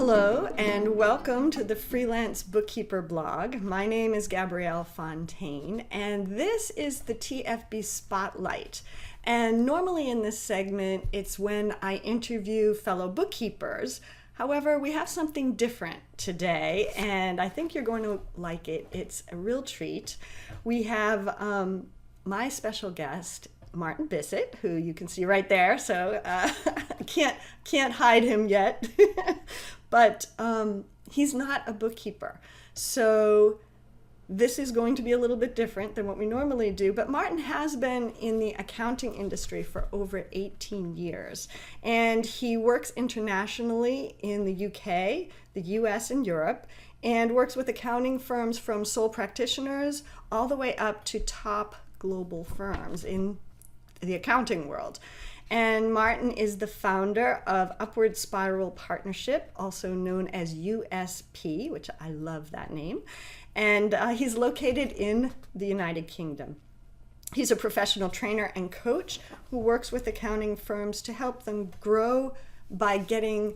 Hello and welcome to the Freelance Bookkeeper blog. My name is Gabrielle Fontaine and this is the TFB Spotlight. And normally in this segment it's when I interview fellow bookkeepers. However, we have something different today and I think you're going to like it. It's a real treat. We have my special guest, Martin Bissett, who you can see right there, so I can't hide him yet. But he's not a bookkeeper, so this is going to be a little bit different than what we normally do. But Martin has been in the accounting industry for over 18 years, and he works internationally in the UK, the US, and Europe, and works with accounting firms from sole practitioners all the way up to top global firms in the accounting world. And Martin is the founder of Upward Spiral Partnership, also known as USP, which I love that name. And he's located in the United Kingdom. He's a professional trainer and coach who works with accounting firms to help them grow by getting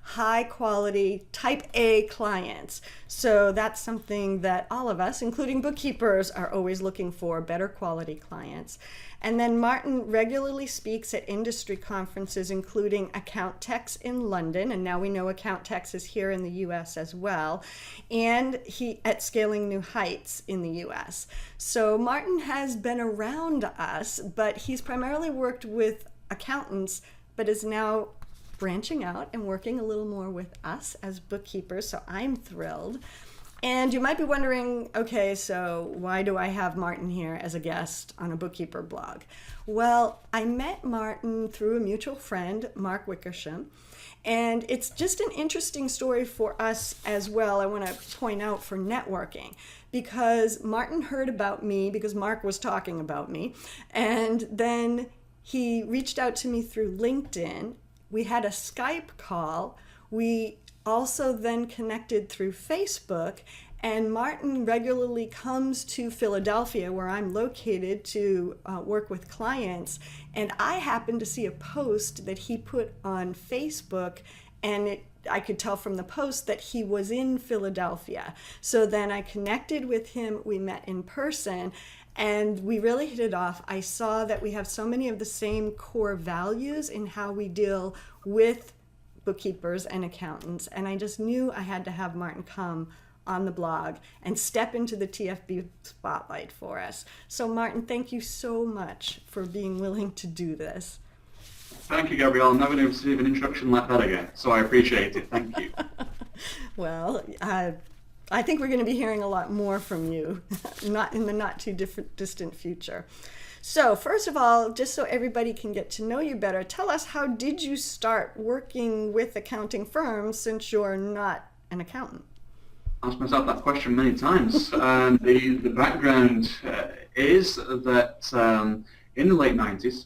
high quality type A clients. So that's something that all of us, including bookkeepers, are always looking for, better quality clients. And then Martin regularly speaks at industry conferences, including Account Techs in London, and now we know Account Techs is here in the US as well, and he at Scaling New Heights in the US. So Martin has been around us, but he's primarily worked with accountants, but is now branching out and working a little more with us as bookkeepers, so I'm thrilled. And you might be wondering, okay, so why do I have Martin here as a guest on a bookkeeper blog? Well, I met Martin through a mutual friend, Mark Wickersham, and it's just an interesting story for us as well. I want to point out for networking, because Martin heard about me because Mark was talking about me, and then he reached out to me through LinkedIn. We had a Skype call. We also then connected through Facebook, and Martin regularly comes to Philadelphia, where I'm located, to work with clients. And I happened to see a post that he put on Facebook, and I could tell from the post that he was in Philadelphia. So then I connected with him, we met in person, and we really hit it off. I saw that we have so many of the same core values in how we deal with bookkeepers and accountants, and I just knew I had to have Martin come on the blog and step into the TFB spotlight for us. So Martin, thank you so much for being willing to do this. Thank you, Gabrielle. I'm never going to receive an introduction like that again, so I appreciate it. Thank you. Well, I think we're going to be hearing a lot more from you, not in the not too distant future. So first of all, just so everybody can get to know you better, tell us, how did you start working with accounting firms since you're not an accountant? I asked myself that question many times. The background is that in the late 90s,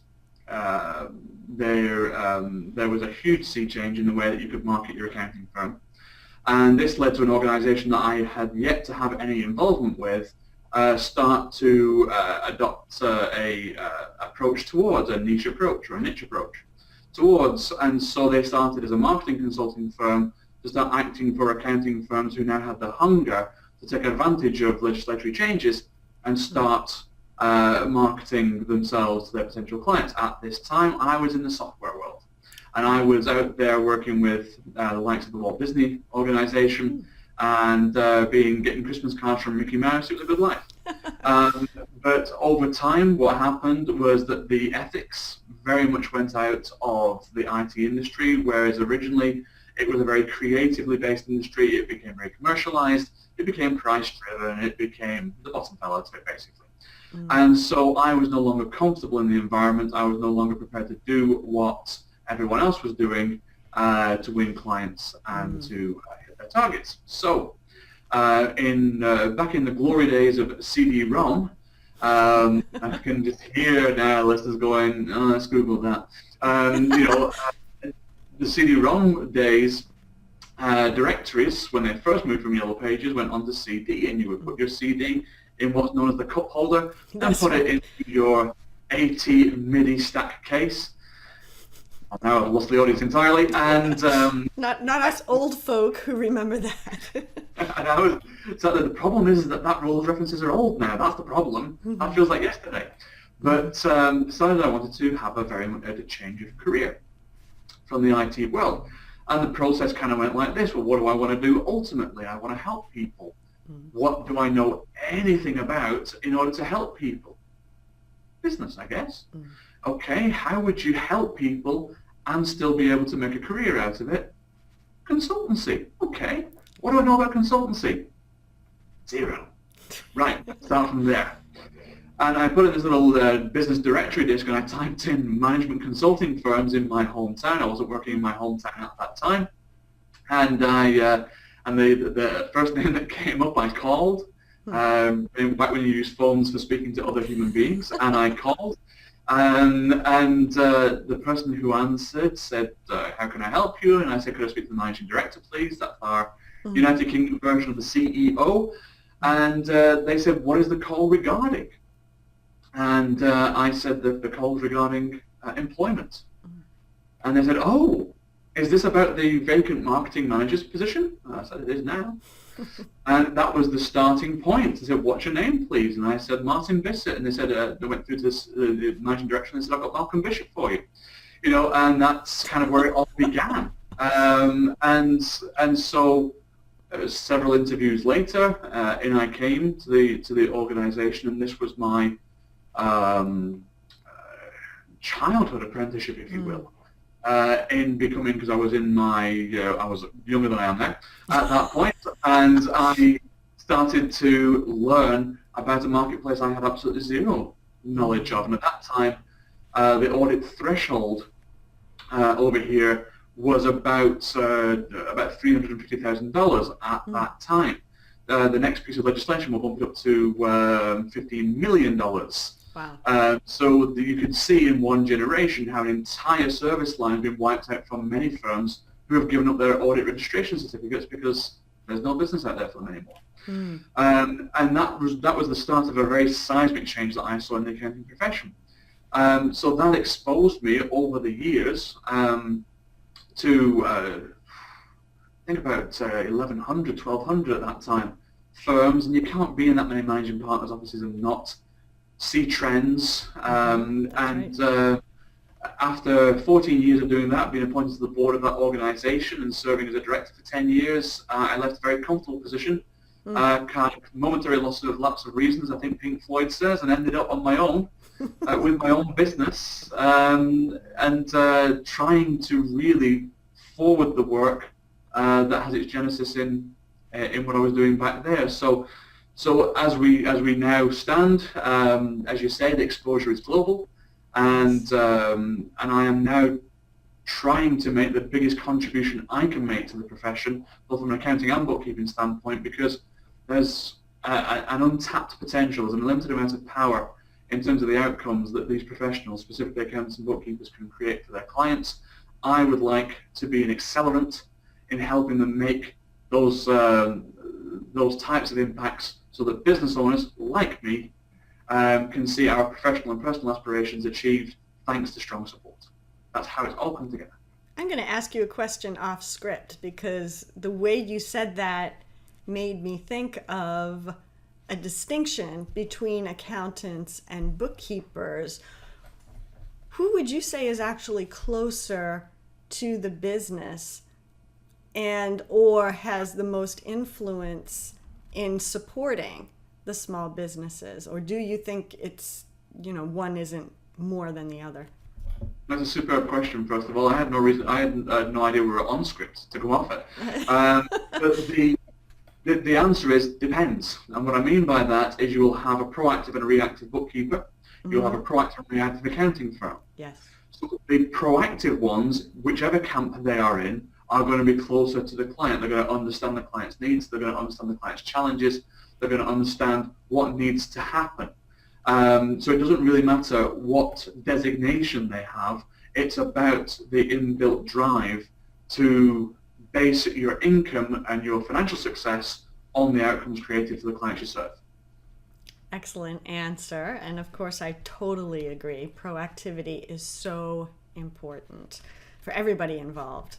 there was a huge sea change in the way that you could market your accounting firm. And this led to an organization that I had yet to have any involvement with start to adopt a approach towards a niche approach or a niche approach towards, and so they started as a marketing consulting firm to start acting for accounting firms who now had the hunger to take advantage of legislatory changes and start marketing themselves to their potential clients. At this time, I was in the software world, and I was out there working with the likes of the Walt Disney organization, and getting Christmas cards from Mickey Mouse. It was a good life. But over time, what happened was that the ethics very much went out of the IT industry, whereas originally it was a very creatively based industry. It became very commercialized, it became price-driven, it became the bottom fell out of it, basically. And so I was no longer comfortable in the environment. I was no longer prepared to do what everyone else was doing to win clients and to hit their targets. So back in the glory days of CD-ROM, I can just hear now listeners going, oh, let's Google that. The CD-ROM days, directories, when they first moved from Yellow Pages, went onto CD, and you would put your CD in what's known as the cup holder and put it into your AT MIDI stack case. Now I've lost the audience entirely, and Not us old folk who remember that. so the problem is that rule of references are old now. That's the problem. That feels like yesterday. But decided I wanted to have a change of career from the IT world. And the process kind of went like this. Well, what do I want to do ultimately? I want to help people. What do I know anything about in order to help people? Business, I guess. Okay, how would you help people and still be able to make a career out of it? Consultancy. Okay, what do I know about consultancy? Zero. Right, start from there. And I put in this little business directory disk and I typed in management consulting firms in my hometown. I wasn't working in my hometown at that time. And the first name that came up I called, back when you use phones for speaking to other human beings, and I called. And the person who answered said, how can I help you? And I said, could I speak to the managing director, please? That's our United Kingdom version of the CEO. And they said, what is the call regarding? And I said that the call was regarding employment. And they said, oh, is this about the vacant marketing manager's position? And I said, it is now. And that was the starting point. They said, what's your name, please? And I said, Martin Bissett. And they said, they went through to the managing director and they said, I've got Malcolm Bishop for you. You know, and that's kind of where it all began. And so several interviews later, in I came to the organisation, and this was my childhood apprenticeship, if you will, in becoming, because I was I was younger than I am now at that point, and I started to learn about a marketplace I had absolutely zero knowledge of, and at that time, the audit threshold over here was about $350,000 at that time. The next piece of legislation will bump it up to $15 million. Wow. So you could see in one generation how an entire service line has been wiped out from many firms who have given up their audit registration certificates because there's no business out there for them anymore. And that was the start of a very seismic change that I saw in the accounting profession. So that exposed me over the years to I think about 1,100, 1,200 at that time firms, and you can't be in that many managing partners' offices and not see trends. After 14 years of doing that, being appointed to the board of that organisation and serving as a director for 10 years, I left a very comfortable position, kind of momentary lapse of reasons, I think Pink Floyd says, and ended up on my own with my own business, and trying to really forward the work that has its genesis in what I was doing back there. So as we now stand, as you say, the exposure is global, and I am now trying to make the biggest contribution I can make to the profession, both from an accounting and bookkeeping standpoint, because there's an untapped potential, there's an unlimited amount of power in terms of the outcomes that these professionals, specifically accountants and bookkeepers, can create for their clients. I would like to be an accelerant in helping them make those types of impacts so that business owners like me can see our professional and personal aspirations achieved thanks to strong support. That's how it's all come together. I'm going to ask you a question off script, because the way you said that made me think of a distinction between accountants and bookkeepers. Who would you say is actually closer to the business and or has the most influence in supporting the small businesses? Or do you think it's, one isn't more than the other? That's a superb question, first of all. I had no idea we were on script to go off it. But the answer is depends. And what I mean by that is you will have a proactive and a reactive bookkeeper. You'll have a proactive and reactive accounting firm. Yes. So the proactive ones, whichever camp they are in, are going to be closer to the client. They're going to understand the client's needs. They're going to understand the client's challenges. They're going to understand what needs to happen. So it doesn't really matter what designation they have. It's about the inbuilt drive to base your income and your financial success on the outcomes created for the clients you serve. Excellent answer. And of course, I totally agree. Proactivity is so important for everybody involved.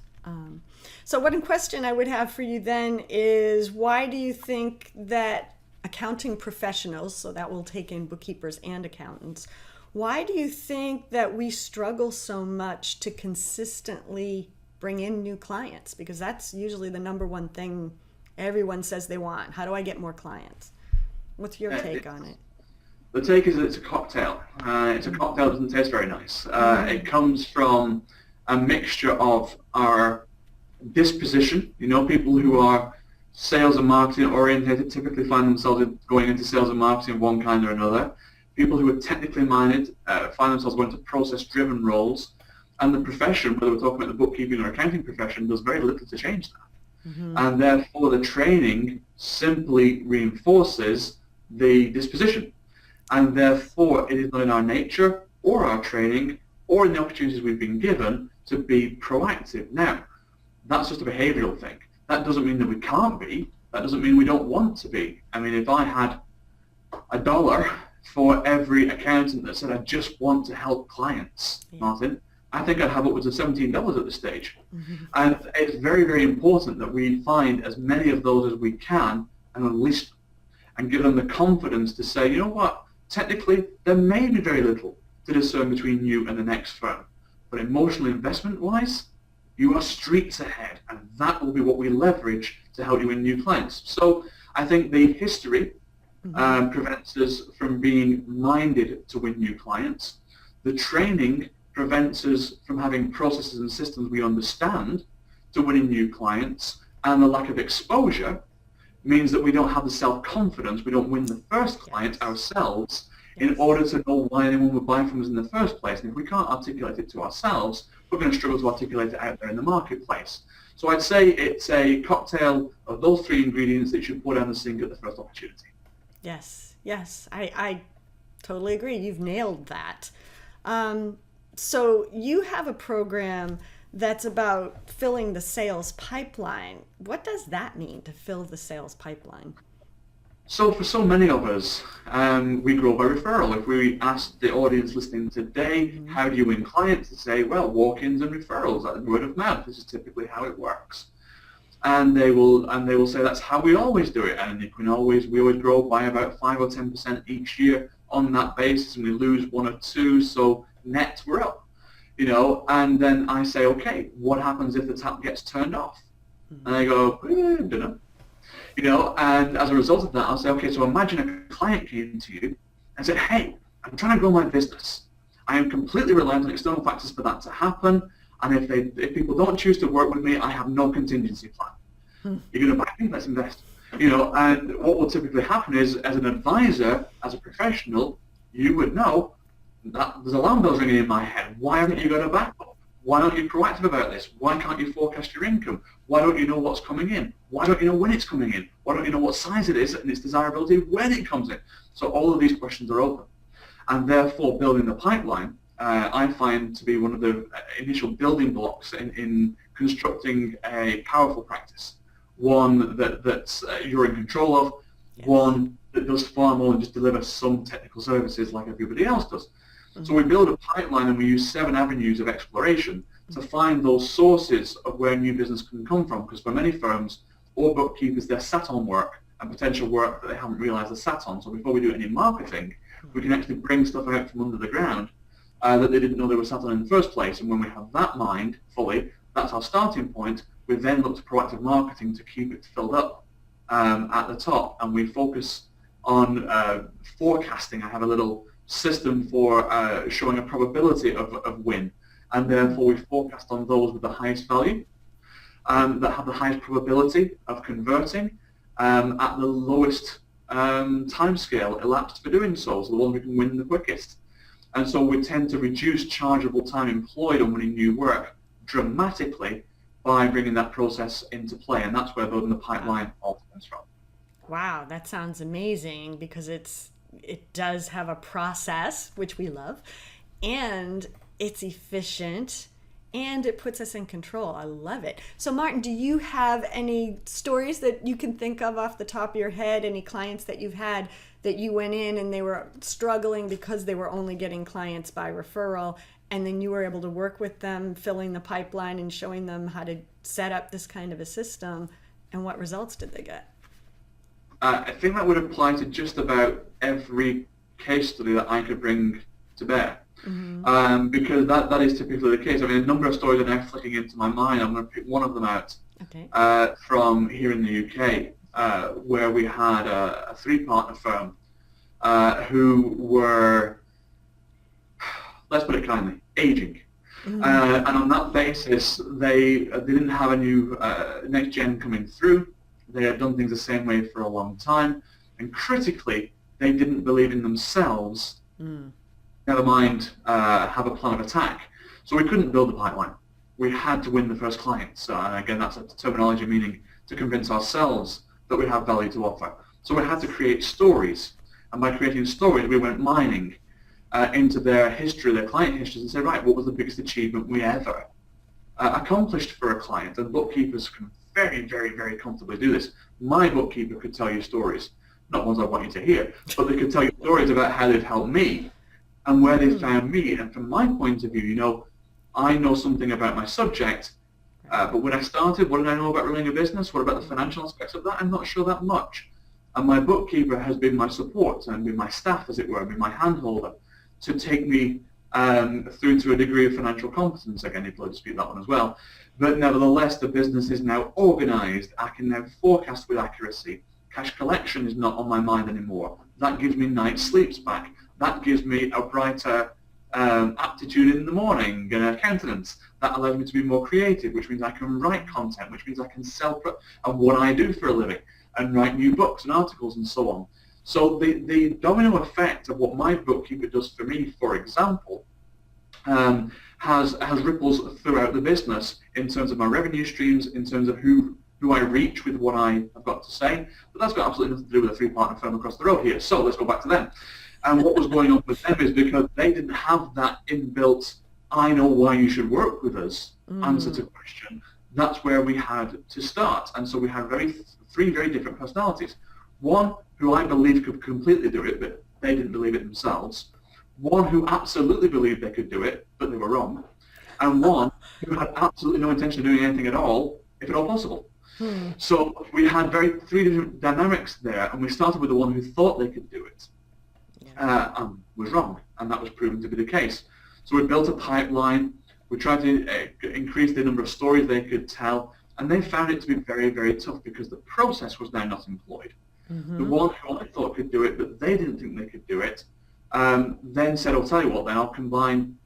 So one question I would have for you then is, why do you think that accounting professionals, so that will take in bookkeepers and accountants, why do you think that we struggle so much to consistently bring in new clients? Because that's usually the number one thing everyone says they want. How do I get more clients? What's your take on it? The take is that it's a cocktail. It's a cocktail that doesn't taste very nice. It comes from a mixture of our disposition. People who are sales and marketing oriented typically find themselves going into sales and marketing of one kind or another. People who are technically minded find themselves going to process-driven roles. And the profession, whether we're talking about the bookkeeping or accounting profession, does very little to change that. And therefore the training simply reinforces the disposition. And therefore it is not in our nature or our training or in the opportunities we've been given to be proactive. Now, that's just a behavioral thing. That doesn't mean that we can't be. That doesn't mean we don't want to be. I mean, if I had $1 for every accountant that said, I just want to help clients, Martin, I think I'd have upwards of $17 at this stage. And it's very, very important that we find as many of those as we can and unleash them and give them the confidence to say, you know what, technically there may be very little to discern between you and the next firm, but emotional investment-wise, you are streets ahead, and that will be what we leverage to help you win new clients. So I think the history prevents us from being minded to win new clients. The training prevents us from having processes and systems we understand to winning new clients, and the lack of exposure means that we don't have the self-confidence, we don't win the first client ourselves in order to know why anyone would buy from us in the first place. And if we can't articulate it to ourselves, we're going to struggle to articulate it out there in the marketplace. So I'd say it's a cocktail of those three ingredients that you should pour down the sink at the first opportunity. Yes, I totally agree. You've nailed that. So you have a program that's about filling the sales pipeline. What does that mean, to fill the sales pipeline? So for so many of us, we grow by referral. If we ask the audience listening today, how do you win clients? They say, well, walk-ins and referrals, like word of mouth. This is typically how it works. And they will say that's how we always do it. And we always grow by about 5 or 10% each year on that basis, and we lose 1 or 2, so net we're up. And then I say, okay, what happens if the tap gets turned off? And they go, I don't know. And as a result of that, I'll say, okay, so imagine a client came to you and said, hey, I'm trying to grow my business. I am completely reliant on external factors for that to happen. And if people don't choose to work with me, I have no contingency plan. You're going to back me? Let's invest. And what will typically happen is, as an advisor, as a professional, you would know that there's alarm bells ringing in my head. Why haven't you got a backup? Why aren't you proactive about this? Why can't you forecast your income? Why don't you know what's coming in? Why don't you know when it's coming in? Why don't you know what size it is and its desirability when it comes in? So all of these questions are open. And therefore, building the pipeline, I find to be one of the initial building blocks in constructing a powerful practice. One that you're in control of, one that does far more than just deliver some technical services like everybody else does. So we build a pipeline and we use 7 avenues of exploration to find those sources of where new business can come from, because for many firms or bookkeepers, they're sat on work and potential work that they haven't realized they're sat on. So before we do any marketing, we can actually bring stuff out from under the ground that they didn't know they were sat on in the first place. And when we have that mind fully, that's our starting point. We then look to proactive marketing to keep it filled up at the top, and we focus on forecasting. I have a little system for showing a probability of win, and therefore we forecast on those with the highest value, that have the highest probability of converting at the lowest time scale elapsed for doing so, so the one who can win the quickest. And so we tend to reduce chargeable time employed on winning new work dramatically by bringing that process into play, and that's where building the pipeline all comes from. Wow, that sounds amazing, because it does have a process, which we love, and it's efficient, and it puts us in control. I love it. So Martin, do you have any stories that you can think of off the top of your head, any clients that you've had that you went in and they were struggling because they were only getting clients by referral, and then you were able to work with them, filling the pipeline and showing them how to set up this kind of a system, and what results did they get? I think that would apply to just about every case study that I could bring to bear. Because that is typically the case. I mean, a number of stories are now flicking into my mind. I'm going to pick one of them out from here in the UK, where we had a three-partner firm who were, let's put it kindly, aging. And on that basis, they didn't have a new next gen coming through. They had done things the same way for a long time. And critically, they didn't believe in themselves. Never mind have a plan of attack. So we couldn't build the pipeline. We had to win the first clients. And again, that's a terminology meaning to convince ourselves that we have value to offer. So we had to create stories. And by creating stories, we went mining into their history, their client histories, and say, right, what was the biggest achievement we ever accomplished for a client? And bookkeepers can very, very, very comfortably do this. My bookkeeper could tell you stories, not ones I want you to hear, but they could tell you stories about how they've helped me and where they found me. And from my point of view, you know, I know something about my subject, but when I started, what did I know about running a business? What about the financial aspects of that? I'm not sure that much. And my bookkeeper has been my support and been my staff, as it were, been my handholder to take me through to a degree of financial competence. Again, you'd love to dispute that one as well. But nevertheless, the business is now organized. I can now forecast with accuracy. Cash collection is not on my mind anymore. That gives me night sleeps back. That gives me a brighter aptitude in the morning and countenance. That allows me to be more creative, which means I can write content, which means I can sell and what I do for a living and write new books and articles and so on. So the domino effect of what my bookkeeper does for me, for example, has ripples throughout the business in terms of my revenue streams, in terms of who I reach with what I have got to say. But that's got absolutely nothing to do with a three-partner firm across the road here. So let's go back to them. And what was going on with them is because they didn't have that inbuilt, I know why you should work with us answer to question. That's where we had to start. And so we had three very different personalities. One who I believed could completely do it, but they didn't believe it themselves. One who absolutely believed they could do it, but they were wrong. And one who had absolutely no intention of doing anything at all, if at all possible. So we had three different dynamics there, and we started with the one who thought they could do it, and was wrong, and that was proven to be the case. So we built a pipeline. We tried to increase the number of stories they could tell, and they found it to be very, very tough because the process was now not employed. The one who I thought could do it, but they didn't think they could do it, then said, "I'll tell you what. Then I'll combine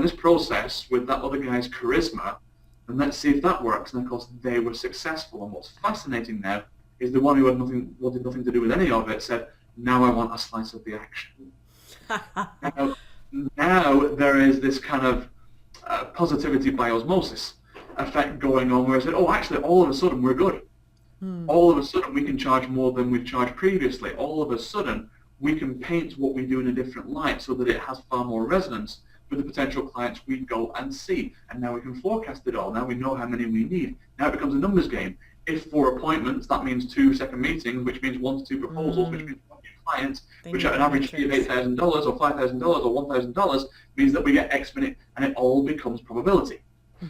this process with that other guy's charisma, and let's see if that works." And of course, they were successful. And what's fascinating now is the one who wanted nothing to do with any of it said, "Now I want a slice of the action." now there is this kind of positivity by osmosis effect going on, where I said, "Oh, actually, all of a sudden we're good. All of a sudden we can charge more than we've charged previously. All of a sudden we can paint what we do in a different light so that it has far more resonance with the potential clients we go and see. And now we can forecast it all. Now we know how many we need. Now it becomes a numbers game. If 4 appointments, that means 2 second meetings, which means 1 to 2 proposals, which means 1 new client, which at an average fee of $8,000 or $5,000 or $1,000 means that we get X minute, and it all becomes probability.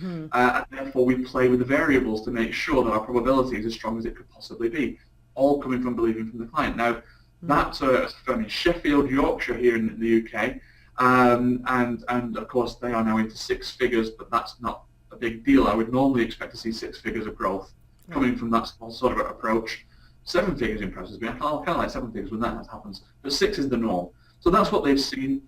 And therefore we play with the variables to make sure that our probability is as strong as it could possibly be, all coming from believing from the client. Now, that's a firm in Sheffield, Yorkshire here in the UK, and of course they are now into 6 figures, but that's not a big deal. I would normally expect to see 6 figures of growth coming from that sort of approach. 7 figures impresses me. I kind of like 7 figures when that happens, but 6 is the norm. So that's what they've seen.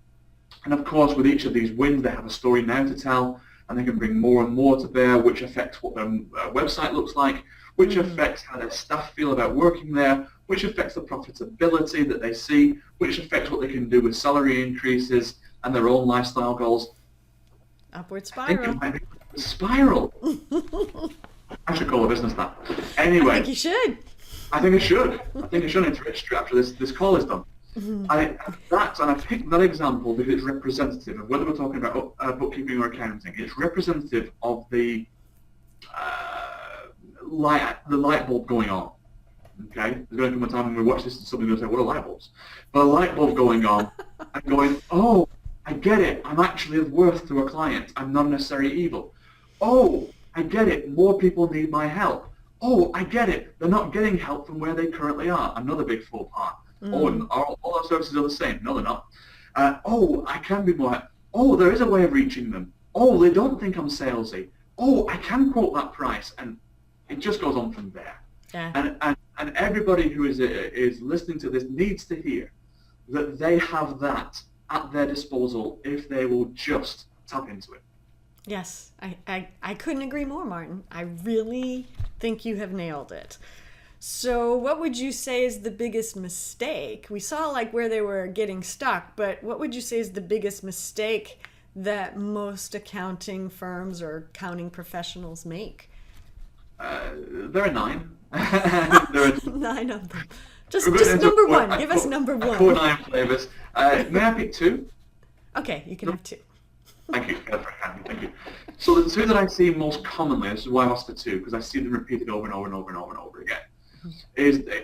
And of course, with each of these wins, they have a story now to tell, and they can bring more and more to bear, which affects what their website looks like, which affects how their staff feel about working there, which affects the profitability that they see, which affects what they can do with salary increases and their own lifestyle goals. Upward spiral. I think it might be a spiral. I should call a business that. Anyway. I think you should. I think I should. I think I should enter it after this call is done. I picked that example because it's representative of whether we're talking about bookkeeping or accounting. It's representative of the light bulb going on. Okay, there's going to come a time when we watch this and somebody's going to say, what are light bulbs? But a light bulb going on and going, oh, I get it. I'm actually of worth to a client. I'm not necessarily evil. Oh, I get it. More people need my help. Oh, I get it. They're not getting help from where they currently are. Another big faux pas. Oh, and all our services are the same. No, they're not. Oh, I can be more. Oh, there is a way of reaching them. Oh, they don't think I'm salesy. Oh, I can quote that price. And it just goes on from there. Yeah. And everybody who is listening to this needs to hear that they have that at their disposal if they will just tap into it. Yes, I couldn't agree more, Martin. I really think you have nailed it. So what would you say is the biggest mistake? We saw like where they were getting stuck, but what would you say is the biggest mistake that most accounting firms or accounting professionals make? There are 9. There are 9 of them. Just number 1. Give us number 1. 4 9 flavors. May I pick 2? Okay, you can have 2. Thank you. Thank you. So the 2 that I see most commonly, this is why I asked for 2, because I see them repeated over and over and over and over and over again,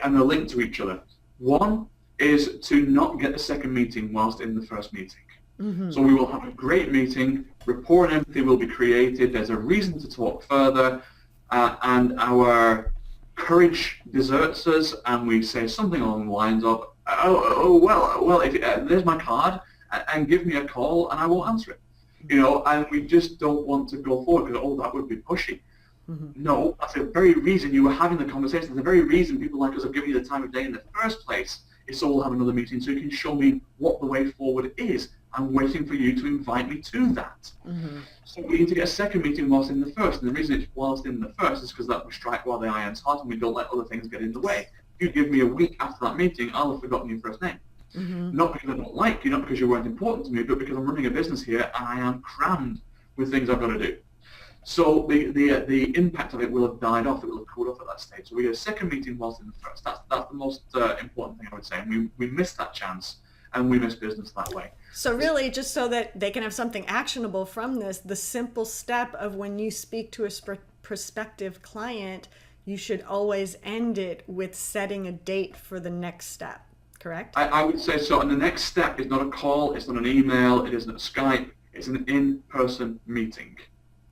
and they're linked to each other. One is to not get the second meeting whilst in the first meeting. So we will have a great meeting, rapport and empathy will be created, there's a reason to talk further, and our courage deserts us, and we say something along the lines of, well, if, there's my card, and give me a call, and I will answer it. And we just don't want to go forward because, that would be pushy. No, that's the very reason you were having the conversation. That's the very reason people like us are giving you the time of day in the first place, is so we'll have another meeting so you can show me what the way forward is. I'm waiting for you to invite me to that. So we need to get a second meeting whilst in the first. And the reason it's whilst in the first is because that we strike while the iron's hot and we don't let other things get in the way. If you give me a week after that meeting, I'll have forgotten your first name. Not because I don't like you, not because you weren't important to me, but because I'm running a business here and I am crammed with things I've got to do. So the impact of it will have died off, it will have cooled off at that stage. So we get a second meeting whilst in the first. That's the most important thing I would say. And we missed that chance and we miss business that way. So really, just so that they can have something actionable from this, the simple step of when you speak to a prospective client, you should always end it with setting a date for the next step, correct? I would say so. And the next step is not a call, it's not an email, it isn't a Skype, it's an in-person meeting.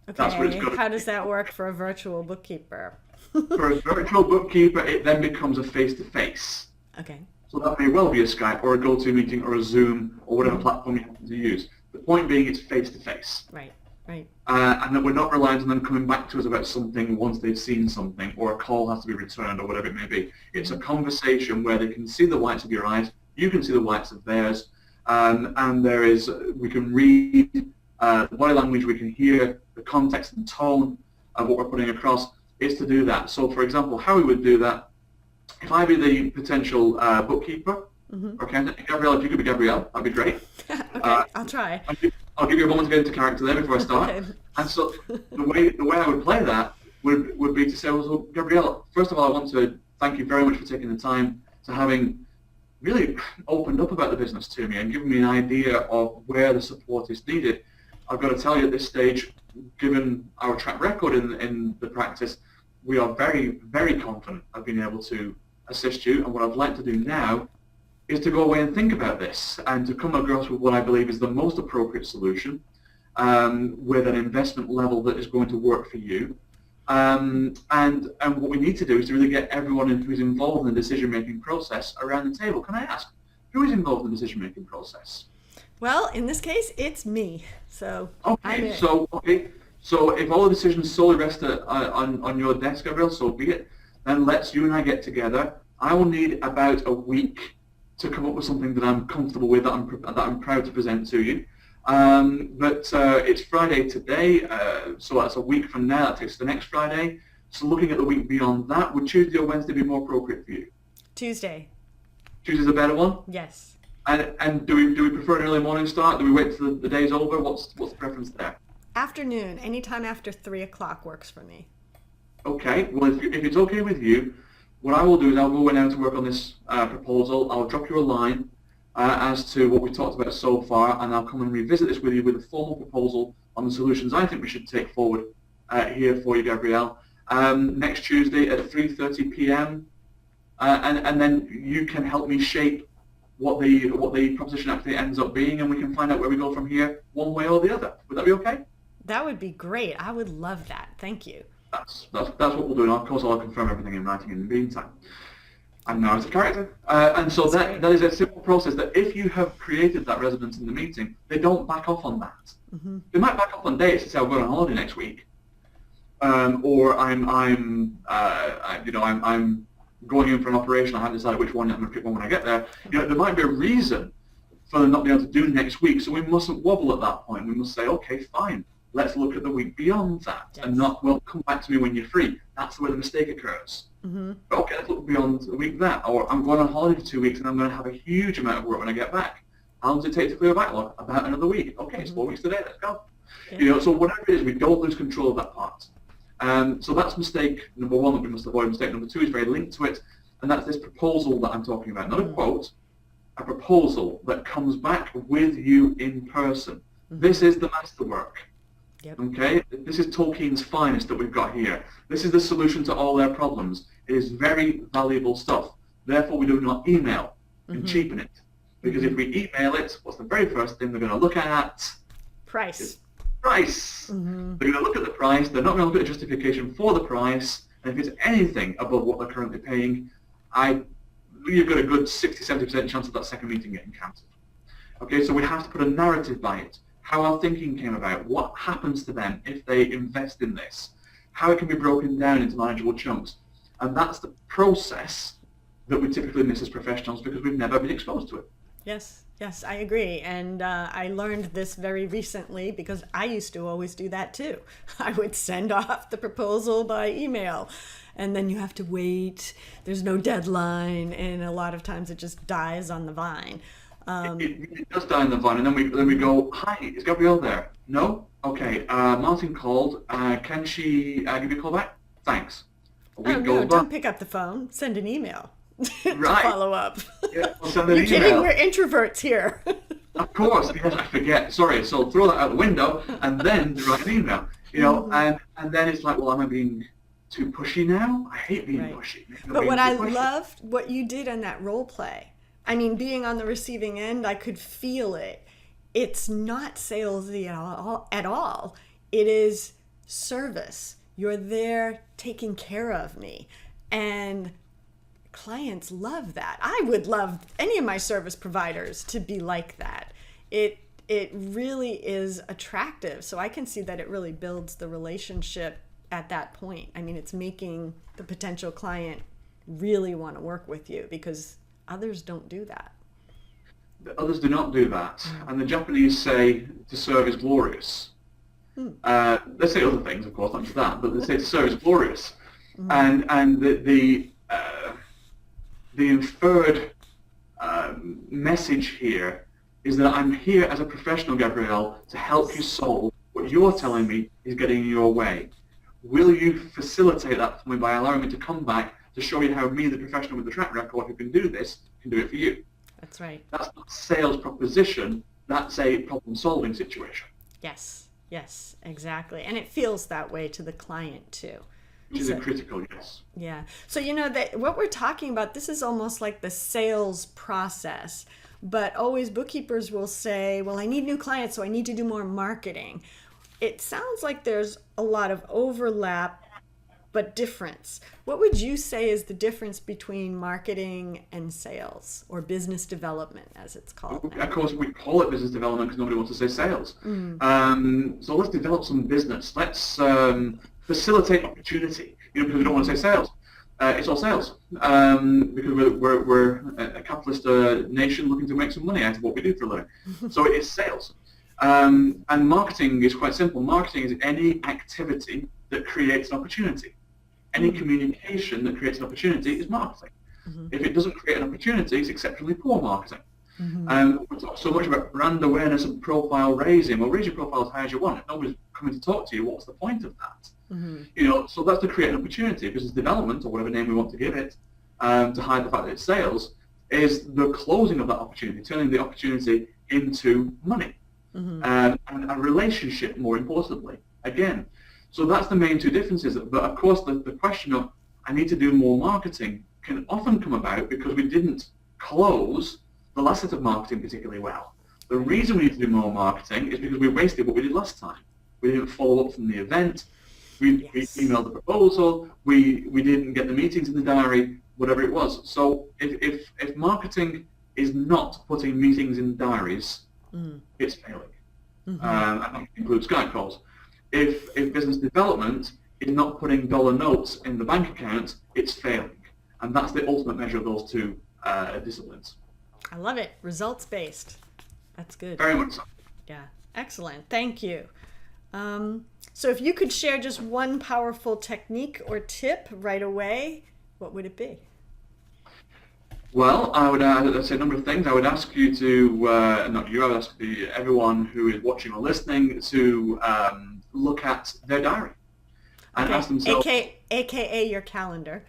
Okay, That's what it's got to how does that work for a virtual bookkeeper? For a virtual bookkeeper, it then becomes a face-to-face. Okay. So that may well be a Skype or a GoToMeeting or a Zoom or whatever platform you happen to use. The point being it's face-to-face. Right. And that we're not reliant on them coming back to us about something once they've seen something or a call has to be returned or whatever it may be. It's a conversation where they can see the whites of your eyes, you can see the whites of theirs, and we can read the body language, we can hear the context and tone of what we're putting across. Is to do that. So for example, how we would do that, if I be the potential bookkeeper, or accountant, Gabrielle, if you could be Gabrielle, that'd be great. Okay, I'll try. I'll give you a moment to get into character there before I start. Okay. And so the way I would play that would be to say, well, so Gabrielle, first of all, I want to thank you very much for taking the time to having really opened up about the business to me and given me an idea of where the support is needed. I've got to tell you at this stage, given our track record in the practice, we are very, very confident of being able to assist you. And what I'd like to do now is to go away and think about this and to come across with what I believe is the most appropriate solution with an investment level that is going to work for you. And what we need to do is to really get everyone who's involved in the decision-making process around the table. Can I ask, who is involved in the decision-making process? Well, in this case, it's me. So okay, so if all the decisions solely rest on your desk, Gabrielle, so be it. Then let's you and I get together. I will need about a week to come up with something that I'm comfortable with, that I'm proud to present to you. But it's Friday today, so that's a week from now. That takes us to the next Friday. So looking at the week beyond that, would Tuesday or Wednesday be more appropriate for you? Tuesday. Tuesday's a better one? Yes. And do we prefer an early morning start? Do we wait till the day's over? What's the preference there? Afternoon. Anytime after 3 o'clock works for me. Okay. Well, if it's okay with you, what I will do is I'll go now to work on this proposal. I'll drop you a line as to what we talked about so far, and I'll come and revisit this with you with a formal proposal on the solutions I think we should take forward here for you, Gabrielle. Next Tuesday at 3:30 p.m. and then you can help me shape what the proposition actually ends up being, and we can find out where we go from here, one way or the other. Would that be okay? That would be great. I would love that. Thank you. That's what we'll do, and of course I'll confirm everything in writing in the meantime. I'm now as a character, and so that is a simple process that if you have created that resonance in the meeting, they don't back off on that. Mm-hmm. They might back off on dates to say, "I'm going on holiday next week," or I'm going in for an operation. I haven't decided which one I'm going to pick one when I get there. There might be a reason for them not being able to do next week, so we mustn't wobble at that point. We must say, "Okay, fine. Let's look at the week beyond that," and not, "Well, come back to me when you're free." That's where the mistake occurs. Mm-hmm. Okay, let's look beyond a week that. Or I'm going on holiday for 2 weeks and I'm going to have a huge amount of work when I get back. How long does it take to clear a backlog? About another week. Okay, it's 4 weeks today, let's go. Yeah. So whatever it is, we don't lose control of that part. So that's mistake number one that we must avoid. Mistake number two is very linked to it, and that's this proposal that I'm talking about. Not a quote, a proposal that comes back with you in person. Mm-hmm. This is the masterwork. Yep. Okay, this is Tolkien's finest that we've got here. This is the solution to all their problems. It is very valuable stuff. Therefore, we do not email and cheapen it. Because if we email it, what's the very first thing they're going to look at? Price. Price. Mm-hmm. They're going to look at the price. They're not going to look at the justification for the price. And if it's anything above what they're currently paying, you've got a good 60-70% chance of that second meeting getting cancelled. Okay, so we have to put a narrative by it. How our thinking came about, what happens to them if they invest in this, how it can be broken down into manageable chunks. And that's the process that we typically miss as professionals because we've never been exposed to it. Yes, I agree. And I learned this very recently because I used to always do that too. I would send off the proposal by email and then you have to wait. There's no deadline, and a lot of times it just dies on the vine. It does die on the vine, and then we go, "Hi, is Gabrielle there?" "No?" "Okay, Martin called. Can she give you a call back?" "Thanks." Don't pick up the phone. Send an email to right. follow up. Yeah, we'll send an You're email. kidding? We're introverts here. Of course, yes, I forget. Sorry, so throw that out the window, and then write an email. And then it's like, well, am I being too pushy now? I hate being pushy. But what I loved, what you did on that role play, I mean, being on the receiving end, I could feel it. It's not salesy at all. It is service. You're there taking care of me. And clients love that. I would love any of my service providers to be like that. It really is attractive. So I can see that it really builds the relationship at that point. I mean, it's making the potential client really want to work with you because others don't do that. Others do not do that. And the Japanese say to serve is glorious. They say other things, of course, not just that, but they say to serve is glorious. And the inferred message here is that I'm here as a professional, Gabrielle, to help you solve what you're telling me is getting in your way. Will you facilitate that for me by allowing me to come back to show you how me, the professional with the track record who can do this, can do it for you? That's right. That's not a sales proposition. That's a problem-solving situation. Yes, exactly. And it feels that way to the client too. Which is a critical, yes. Yeah. So that what we're talking about, this is almost like the sales process. But always bookkeepers will say, well, I need new clients, so I need to do more marketing. It sounds like there's a lot of overlap, but difference. What would you say is the difference between marketing and sales, or business development, as it's called now? Of course, we call it business development because nobody wants to say sales. So let's develop some business. Let's facilitate opportunity, because we don't want to say sales. It's all sales, because we're a capitalist nation looking to make some money out of what we do for a living. So it is sales. And marketing is quite simple. Marketing is any activity that creates an opportunity. Any communication that creates an opportunity is marketing. If it doesn't create an opportunity, it's exceptionally poor marketing. We talk so much about brand awareness and profile raising. Well, raise your profile as high as you want. If nobody's coming to talk to you, what's the point of that? So that's to create an opportunity, because development, or whatever name we want to give it, to hide the fact that it's sales, is the closing of that opportunity, turning the opportunity into money. And a relationship, more importantly, again. So that's the main two differences. But of course, the question of, I need to do more marketing, can often come about because we didn't close the last set of marketing particularly well. The reason we need to do more marketing is because we wasted what we did last time. We didn't follow up from the event. We emailed the proposal. We didn't get the meetings in the diary, whatever it was. So if marketing is not putting meetings in diaries, it's failing. And that includes Skype calls. If business development is not putting dollar notes in the bank account, it's failing. And that's the ultimate measure of those two disciplines. I love it. Results-based. That's good. Very much so. Yeah. Excellent. Thank you. So if you could share just one powerful technique or tip right away, what would it be? Well, I would say a number of things. I would ask you to, not you, I would ask everyone who is watching or listening to look at their diary and ask themselves. AKA your calendar.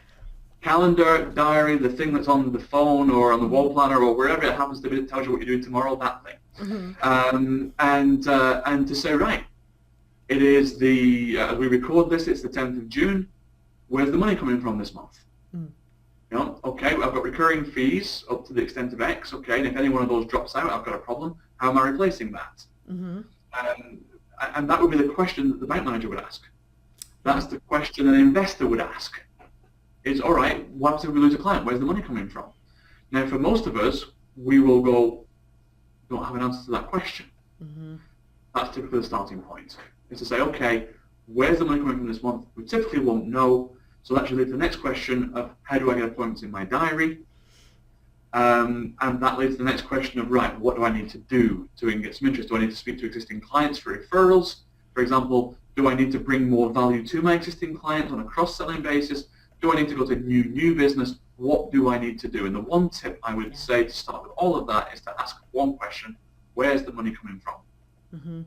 Calendar, diary, the thing that's on the phone or on the wall planner or wherever it happens to be that tells you what you're doing tomorrow, that thing. And to say, right, it is as we record this, it's the 10th of June. Where's the money coming from this month? You know, okay, I've got recurring fees up to the extent of X, okay, and if any one of those drops out, I've got a problem. How am I replacing that? And that would be the question that the bank manager would ask. That's the question an investor would ask. Is, all right, what happens if we lose a client? Where's the money coming from? Now, for most of us, we will go, don't have an answer to that question. That's typically the starting point. Is to say, okay, where's the money coming from this month? We typically won't know. So that should lead to the next question of how do I get appointments in my diary? And that leads to the next question of, right, what do I need to do to get some interest? Do I need to speak to existing clients for referrals? For example, do I need to bring more value to my existing clients on a cross-selling basis? Do I need to go to new business? What do I need to do? And the one tip I would say to start with all of that is to ask one question: where's the money coming from?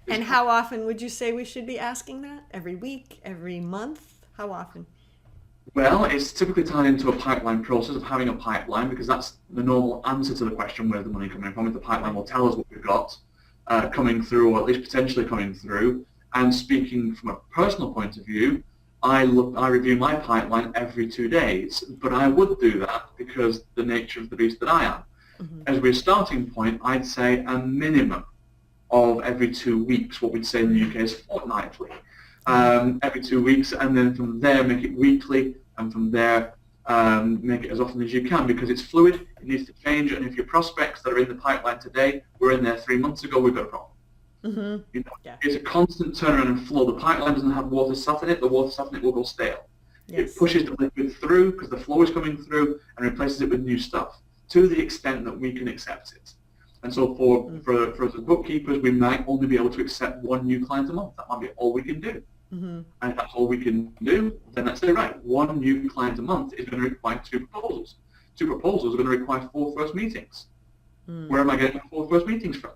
And how often would you say we should be asking that? Every week? Every month? How often? Well, it's typically tied into a pipeline process of having a pipeline, because that's the normal answer to the question, where's the money coming from? If the pipeline will tell us what we've got coming through, or at least potentially coming through. And speaking from a personal point of view, I review my pipeline every 2 days, but I would do that because the nature of the beast that I am. As we're starting point, I'd say a minimum of every 2 weeks. What we'd say in the UK is fortnightly. Every 2 weeks, and then from there make it weekly, and from there make it as often as you can, because it's fluid, it needs to change, and if your prospects that are in the pipeline today were in there 3 months ago, we've got a problem. You know, it's a constant turnaround and flow. The pipeline doesn't have water sat in it, the water sat in it will go stale. It pushes the liquid through because the flow is coming through and replaces it with new stuff to the extent that we can accept it. And so for us as bookkeepers, we might only be able to accept one new client a month. That might be all we can do. And if that's all we can do, then let's say, right, one new client a month is going to require 2 proposals. 2 proposals are going to require 4 first meetings. Where am I getting 4 first meetings from?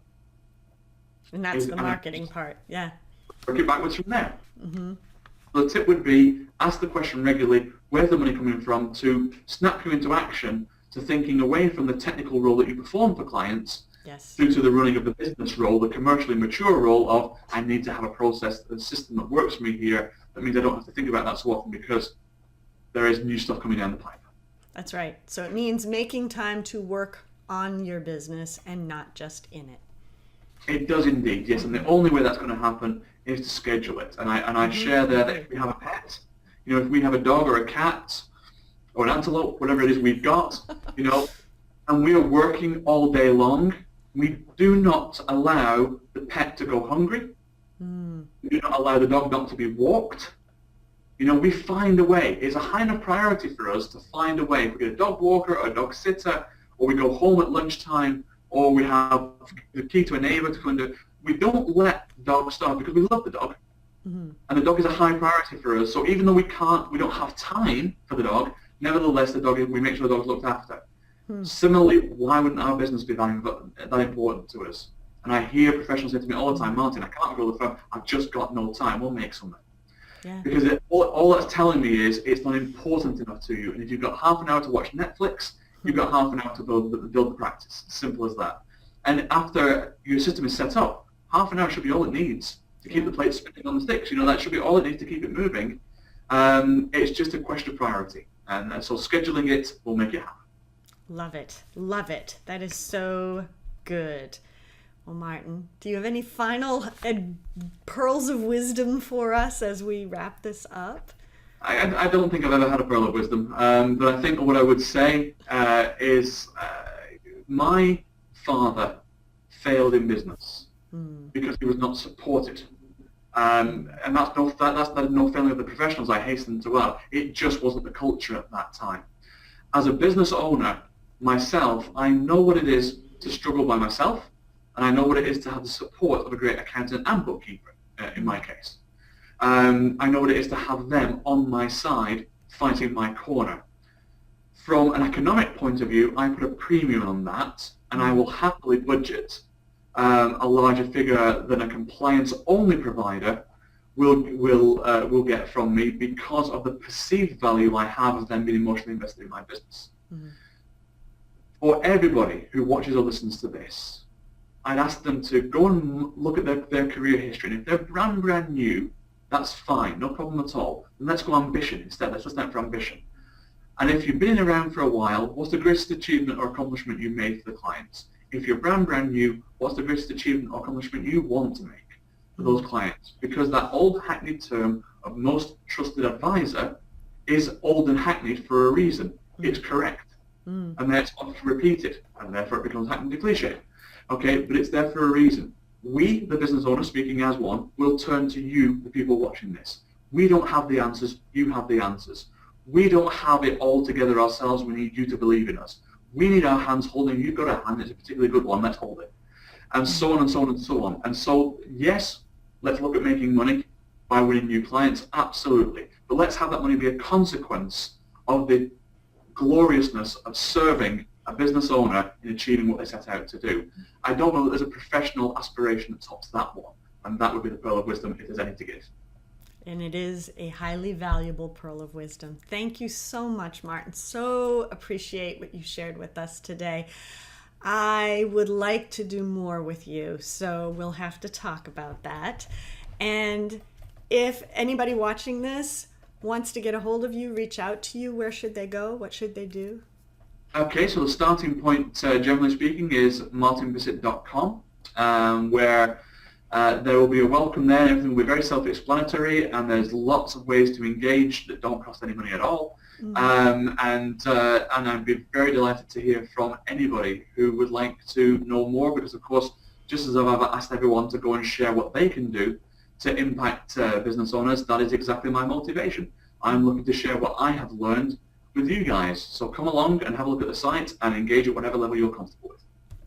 And that's the marketing part, Work it backwards from there. So the tip would be, ask the question regularly, where's the money coming from, to snap you into action, to thinking away from the technical role that you perform for clients, through to the running of the business role, the commercially mature role of, I need to have a process, a system that works for me here. That means I don't have to think about that so often because there is new stuff coming down the pipe. That's right. So it means making time to work on your business and not just in it. It does indeed, yes. And the only way that's going to happen is to schedule it. And I share there that if we have a pet, you know, if we have a dog or a cat or an antelope, whatever it is we've got, you know, and we are working all day long, we do not allow the pet to go hungry. We do not allow the dog not to be walked. You know, we find a way. It's a high enough priority for us to find a way. If we get a dog walker or a dog sitter, or we go home at lunchtime, or we have the key to a neighbour to come and do, we don't let dogs starve because we love the dog. And the dog is a high priority for us. So even though we don't have time for the dog, nevertheless, we make sure the dog's looked after. Similarly, why wouldn't our business be that important to us? And I hear professionals say to me all the time, Martin, I can't grow the firm, I've just got no time. We'll make something. Because all that's telling me is it's not important enough to you. And if you've got half an hour to watch Netflix, you've got half an hour to build the practice. Simple as that. And after your system is set up, half an hour should be all it needs to keep the plate spinning on the sticks. You know, that should be all it needs to keep it moving. It's just a question of priority. And so scheduling it will make it happen. Love it. Love it. That is so good. Well, Martin, do you have any final pearls of wisdom for us as we wrap this up? I don't think I've ever had a pearl of wisdom, but I think what I would say is my father failed in business because he was not supported. And that's no failing of the professionals, I hasten to add. It just wasn't the culture at that time. As a business owner, myself, I know what it is to struggle by myself, and I know what it is to have the support of a great accountant and bookkeeper, in my case. I know what it is to have them on my side, fighting my corner. From an economic point of view, I put a premium on that, and I will happily budget a larger figure than a compliance-only provider will get from me because of the perceived value I have of them being emotionally invested in my business. Mm-hmm. For everybody who watches or listens to this, I'd ask them to go and look at their career history, and if they're brand new, that's fine, no problem at all. And let's go ambition instead. Let's just aim for ambition. And if you've been around for a while, what's the greatest achievement or accomplishment you made for the clients? If you're brand new, what's the greatest achievement or accomplishment you want to make for those clients? Because that old hackneyed term of most trusted advisor is old and hackneyed for a reason. It's correct. And then it's often repeated, and therefore it becomes hackneyed and cliche. Okay, but it's there for a reason. We, the business owner, speaking as one, will turn to you, the people watching this. We don't have the answers, you have the answers. We don't have it all together ourselves, we need you to believe in us. We need our hands holding, you've got a hand, it's a particularly good one, let's hold it. And so on and so on and so on. And so, yes, let's look at making money by winning new clients, absolutely. But let's have that money be a consequence of the gloriousness of serving a business owner in achieving what they set out to do. I don't know that there's a professional aspiration that tops that one, and that would be the pearl of wisdom if there's any to give. And it is a highly valuable pearl of wisdom. Thank you so much, Martin. So appreciate what you shared with us today. I would like to do more with you, so we'll have to talk about that. And if anybody watching this wants to get a hold of you, reach out to you, where should they go? What should they do? Okay, so the starting point, generally speaking, is martinbissett.com, where there will be a welcome there, and everything will be very self-explanatory, and there's lots of ways to engage that don't cost any money at all. And I'd be very delighted to hear from anybody who would like to know more, because of course, just as I've asked everyone to go and share what they can do to impact business owners, that is exactly my motivation. I'm looking to share what I have learned with you guys. So come along and have a look at the site and engage at whatever level you're comfortable with.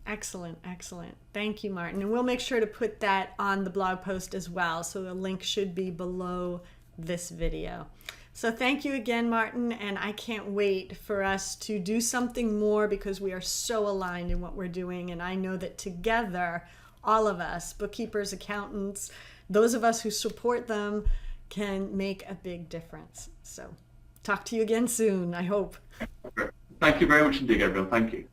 Excellent, excellent. Thank you, Martin. And we'll make sure to put that on the blog post as well, so the link should be below this video. So thank you again, Martin, and I can't wait for us to do something more because we are so aligned in what we're doing, and I know that together, all of us, bookkeepers, accountants, those of us who support them, can make a big difference. So talk to you again soon, I hope. Thank you very much indeed, Gabrielle. Thank you.